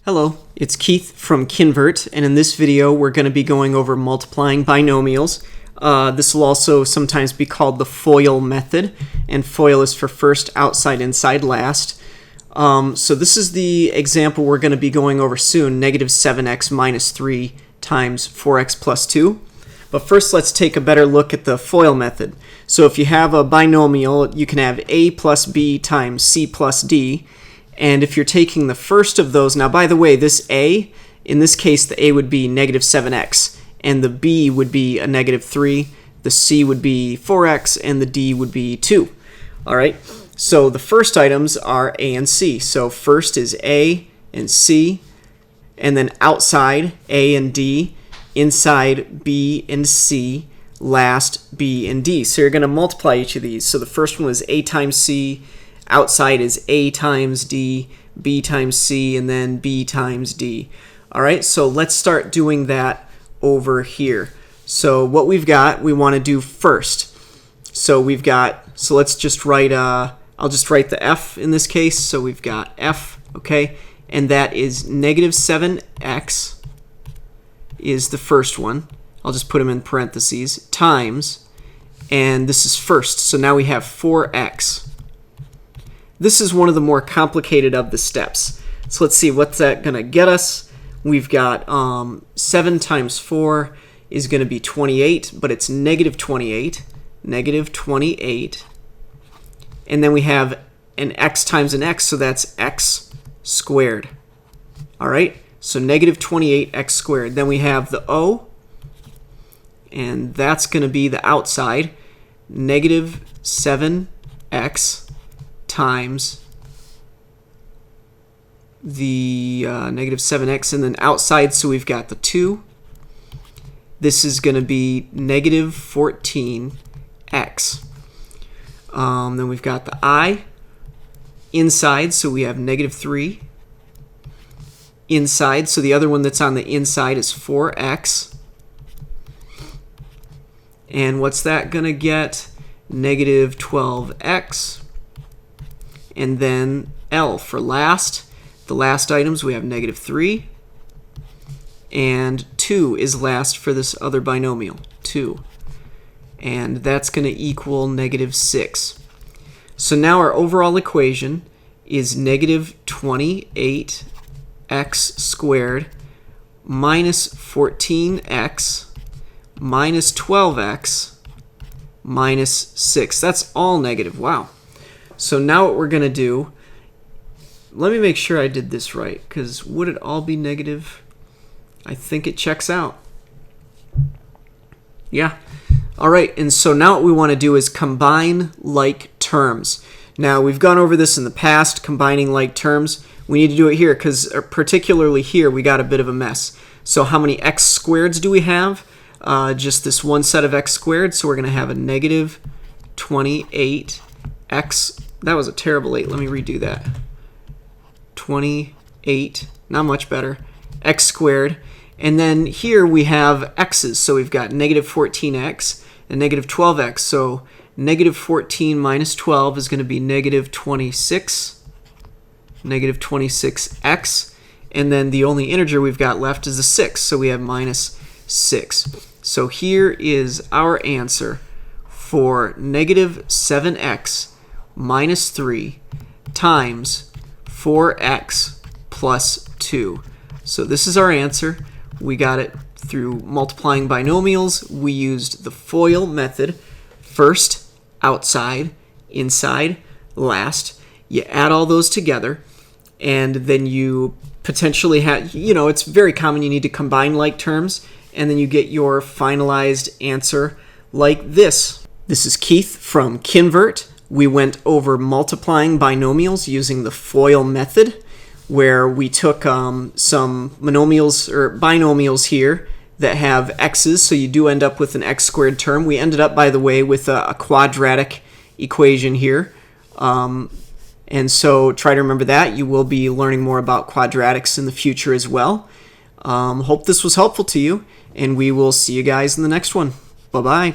Hello, it's Keith from Kinvert, and in this video we're going to be going over multiplying binomials. This will also sometimes be called the FOIL method, and FOIL is for first, outside, inside, last. So this is the example we're going to be going over soon, negative 7x minus 3 times 4x plus 2. But first let's take a better look at the FOIL method. So if you have a binomial, you can have a plus b times c plus d. And if you're taking the first of those, now by the way, this a, in this case the a would be negative 7x, and the b would be a negative 3, the c would be 4x, and the d would be 2. Alright, so the first items are a and c. So first is a and c, and then outside a and d, inside b and c, last b and d. So you're going to multiply each of these. So the first one was a times c, outside is a times d, b times c, and then b times d. Alright, so let's start doing that over here. So what we've got, we want to do first. So let's just write, I'll just write the f in this case. So we've got f, okay, and that is negative 7x is the first one. I'll just put them in parentheses, times, and this is first, so now we have 4x. This is one of the more complicated of the steps. So let's see, what's that going to get us? We've got 7 times 4 is going to be 28, but it's negative 28. Negative 28. And then we have an x times an x, so that's x squared. All right, so negative 28x squared. Then we have the o, and that's going to be the outside. Negative 7x times the negative 7x, and then outside, so we've got the 2. This is going to be negative 14x. Then we've got the I inside, so we have negative 3. Inside, so the other one that's on the inside is 4x. And what's that going to get? Negative 12x. And then L for last. The last items, we have negative 3. And 2 is last for this other binomial, 2. And that's going to equal negative 6. So now our overall equation is negative 28x squared minus 14x minus 12x minus 6. That's all negative. Wow. So now what we're going to do, let me make sure I did this right, because would it all be negative? I think it checks out. Yeah. All right, and so now what we want to do is combine like terms. Now, we've gone over this in the past, combining like terms. We need to do it here, because particularly here, we got a bit of a mess. So how many x squareds do we have? Just this one set of x squared, so we're going to have a negative 28x. That was a terrible 8. Let me redo that. 28, not much better, x squared. And then here we have x's, so we've got negative 14x and negative 12x. So negative 14 minus 12 is going to be negative 26, negative 26x. And then the only integer we've got left is the 6, so we have minus 6. So here is our answer for negative 7x minus 3 times 4x plus 2. So this is our answer. We got it through multiplying binomials. We used the FOIL method. First, outside, inside, last. You add all those together, and then you potentially have, it's very common you need to combine like terms, and then you get your finalized answer like this. This is Keith from Kinvert. We went over multiplying binomials using the FOIL method, where we took some monomials or binomials here that have x's, so you do end up with an x squared term. We ended up, by the way, with a quadratic equation here. And so try to remember that. You will be learning more about quadratics in the future as well. Hope this was helpful to you, and we will see you guys in the next one. Bye-bye.